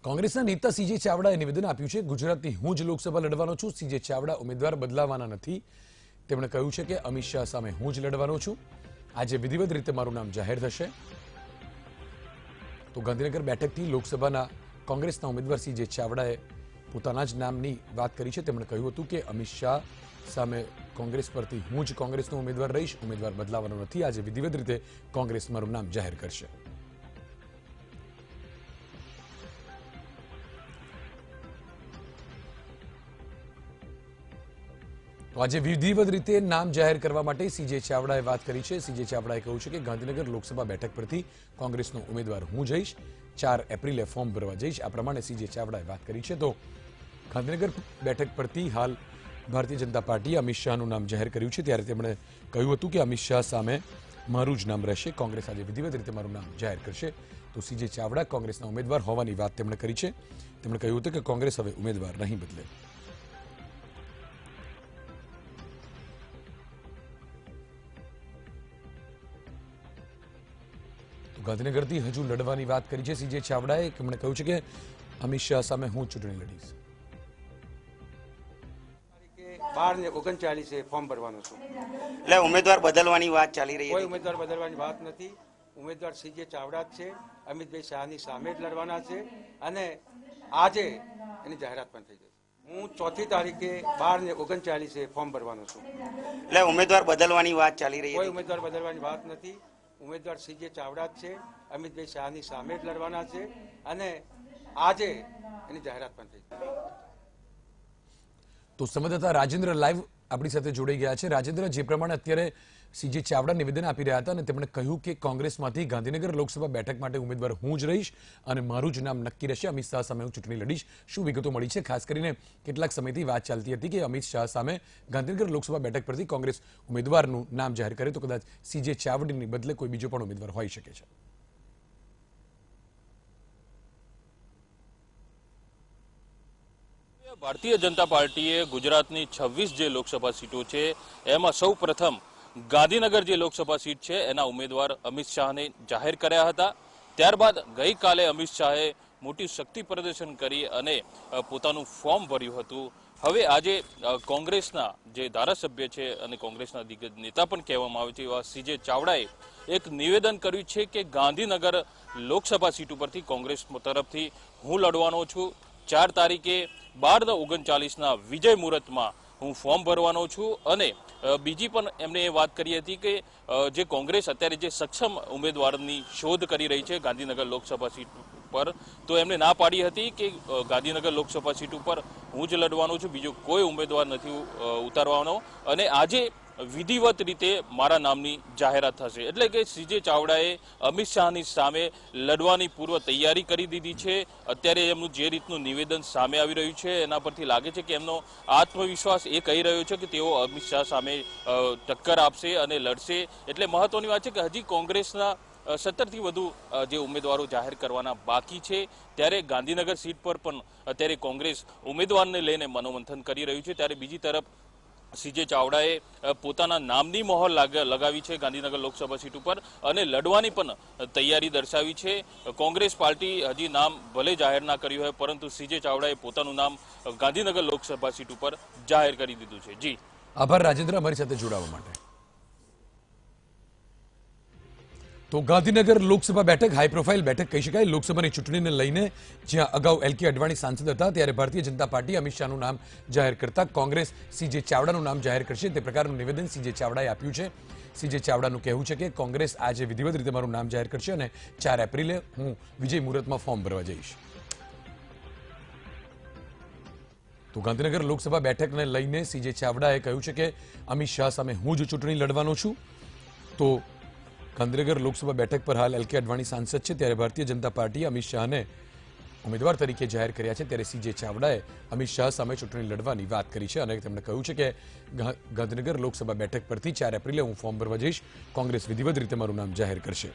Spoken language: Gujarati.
કોંગ્રેસના નેતા સીજે ચાવડાએ નિવેદન આપ્યું છે, ગુજરાતની હું જ લોકસભા લડવાનો છું. સીજે ચાવડા ઉમેદવાર બદલાવાના નથી. તેમણે કહ્યું છે કે અમિત શાહ સામે હું જ લડવાનો છું. આજે વિધિવત રીતે મારું નામ જાહેર થશે. તો ગાંધીનગર બેઠકથી લોકસભાના કોંગ્રેસના ઉમેદવાર સીજે ચાવડાએ પોતાના જ નામની વાત કરી છે. તેમણે કહ્યું હતું કે અમિત શાહ સામે કોંગ્રેસ પરથી હું જ કોંગ્રેસનો ઉમેદવાર રહીશ. ઉમેદવાર બદલાવાનો નથી. આજે વિધિવત રીતે કોંગ્રેસ મારું નામ જાહેર કરશે. તો આજે વિધિવત રીતે નામ જાહેર કરવા માટે સીજે ચાવડાએ વાત કરી છે. સીજે ચાવડાએ કહ્યું છે કે ગાંધીનગર લોકસભા બેઠક પરથી કોંગ્રેસનો ઉમેદવાર હું જઈશ. 4 એપ્રિલે ફોર્મ ભરવા જઈશ. આ પ્રમાણે સીજે ચાવડાએ વાત કરી છે. તો ગાંધીનગર બેઠક પરથી હાલ ભારતીય જનતા પાર્ટીએ અમિત શાહનું નામ જાહેર કર્યું છે. ત્યારે તેમણે કહ્યું હતું કે અમિત શાહ સામે મારું જ નામ રહેશે. કોંગ્રેસ આજે વિધિવત રીતે મારું નામ જાહેર કરશે. તો સીજે ચાવડા કોંગ્રેસના ઉમેદવાર હોવાની વાત તેમણે કરી છે. તેમણે કહ્યું હતું કે કોંગ્રેસ હવે ઉમેદવાર નહીં બદલે. ગાંધીનગરથી હજુ લડવાની વાત કરી છે સીજે ચાવડાએ. તેમણે કહ્યું છે કે અમિત શાહ સામે હું ચૂંટણી લડીશ. 12 ને 39 ફોર્મ ભરવાનું છું. એટલે ઉમેદવાર બદલવાની વાત ચાલી રહી છે. કોઈ ઉમેદવાર બદલવાની વાત નથી. ઉમેદવાર સીજે ચાવડા જ છે. અમિતભાઈ શાહની સામે જ લડવાના છે અને આજે એની જાહેરાત પણ થઈ જશે. હું 4મી તારીખે 12 ને 39 ફોર્મ ભરવાનું છું. એટલે ઉમેદવાર બદલવાની વાત ચાલી રહી છે. કોઈ ઉમેદવાર બદલવાની વાત નથી. ઉમેદવાર સીજે ચાવડા જ છે. અમિતભાઈ શાહની સામે જ લડવાના છે અને આજે એની જાહેરાત પણ થઈ જશે. તો સંવાદદાતા રાજેન્દ્ર લાઈવ આપણી સાથે જોડાઈ ગયા છે. રાજેન્દ્ર, જે પ્રમાણે અત્યારે સીજે ચાવડા નિવેદન આપી રહ્યા હતા અને તેમણે કહ્યું કે કોંગ્રેસમાંથી ગાંધીનગર લોકસભા બેઠક માટે ઉમેદવાર હું જ રહીશ અને મારું જ નામ નક્કી રહેશે. અમિત શાહ સામે હું ચૂંટણી લડીશ. શું વિગતો મળી છે? ખાસ કરીને કેટલાક સમયથી વાત ચાલતી હતી કે અમિત શાહ સામે ગાંધીનગર લોકસભા બેઠક પરથી કોંગ્રેસ ઉમેદવારનું નામ જાહેર કરે તો કદાચ સીજે ચાવડાની બદલે કોઈ બીજો પણ ઉમેદવાર હોઈ શકે છે. ભારતીય જનતા પાર્ટીએ ગુજરાતની 26 જે લોકસભા સીટો છે એમાં સૌ પ્રથમ ગાંધીનગર જે લોકસભા સીટ છે એના ઉમેદવાર અમિત શાહને જાહેર કર્યા હતા. ત્યારબાદ ગઈકાલે અમિત શાહે મોટી શક્તિ પ્રદર્શન કરી અને પોતાનું ફોર્મ ભર્યું હતું. હવે આજે કોંગ્રેસના જે ધારાસભ્ય છે અને કોંગ્રેસના દિગ્ગજ નેતા પણ કહેવામાં આવે છે એવા સીજે ચાવડાએ એક નિવેદન કર્યું છે કે ગાંધીનગર લોકસભા સીટ ઉપરથી કોંગ્રેસ તરફથી હું લડવાનો છું. 4 તારીખે 12:39 વિજય મુહૂર્તમાં હું ફોર્મ ભરવાનો છું અને બીજી પણ એમણે એ વાત કરી હતી કે જે કોંગ્રેસ અત્યારે જે સક્ષમ ઉમેદવારની શોધ કરી રહી છે ગાંધીનગર લોકસભા સીટ પર, તો એમણે ના પાડી હતી કે ગાંધીનગર લોકસભા સીટ ઉપર હું જ લડવાનો છું, બીજો કોઈ ઉમેદવાર નથી ઉતારવાનો અને આજે વિધિવત રીતે મારા નામની જાહેરાત થશે. એટલે કે સીજે ચાવડાએ અમિત શાહની સામે લડવાની પૂર્વ તૈયારી કરી દીધી છે. અત્યારે એમનું જે રીતનું નિવેદન સામે આવી રહ્યું છે એના પરથી લાગે છે કે એમનો આત્મવિશ્વાસ એ કહી રહ્યો છે કે તેઓ અમિત શાહ સામે ટક્કર આપશે અને લડશે. એટલે મહત્વની વાત છે કે હજી કોંગ્રેસના 17થી વધુ જે ઉમેદવારો જાહેર કરવાના બાકી છે. ત્યારે ગાંધીનગર સીટ પર પણ અત્યારે કોંગ્રેસ ઉમેદવારને લઈને મનોમંથન કરી રહ્યું છે. ત્યારે બીજી તરફ સીજે ચાવડાએ પોતાના નામની મહોર લગાવી છે ગાંધીનગર લોકસભા સીટ ઉપર અને લડવાની પણ તૈયારી દર્શાવી છે. કોંગ્રેસ પાર્ટી હજી નામ ભલે જાહેર ના કર્યું હોય પરંતુ સીજે ચાવડાએ પોતાનું નામ ગાંધીનગર લોકસભા સીટ ઉપર જાહેર કરી દીધું છે. જી આભાર રાજેન્દ્ર, અમારી સાથે જોડાવા માટે. તો ગાંધીનગર લોકસભા બેઠક હાઈ પ્રોફાઇલ બેઠક કહી શકાય. લોકસભાની ચૂંટણીને લઈને જ્યાં અગાઉ એલ.કે. અડવાણી સાંસદ હતા ત્યારે ભારતીય જનતા પાર્ટી અમિત શાહનું નામ જાહેર કરતા કોંગ્રેસ સીજે ચાવડાનું નામ જાહેર કરશે તે પ્રકારનું નિવેદન સીજે ચાવડાએ આપ્યું છે. સીજે ચાવડાનું કહેવું છે કે કોંગ્રેસ આજે વિધિવત રીતે મારું નામ જાહેર કરશે અને 4 એપ્રિલે હું વિજય મુહૂર્તમાં ફોર્મ ભરવા જઈશ. તો ગાંધીનગર લોકસભા બેઠકને લઈને સીજે ચાવડાએ કહ્યું છે કે અમિત શાહ સામે હું જ ચૂંટણી લડવાનો છું. તો ગાંધીનગર લોકસભા બેઠક પર હાલ એલ.કે. અડવાણી સાંસદ છે ત્યારે ભારતીય જનતા પાર્ટીએ અમિત શાહને ઉમેદવાર તરીકે જાહેર કર્યા છે. ત્યારે સીજે ચાવડાએ અમિત શાહ સામે ચૂંટણી લડવાની વાત કરી છે અને તેમણે કહ્યું છે કે ગાંધીનગર લોકસભા બેઠક પરથી 4 એપ્રિલે હું ફોર્મ ભરવા જઈશ. કોંગ્રેસ વિધિવત રીતે મારું નામ જાહેર કરશે.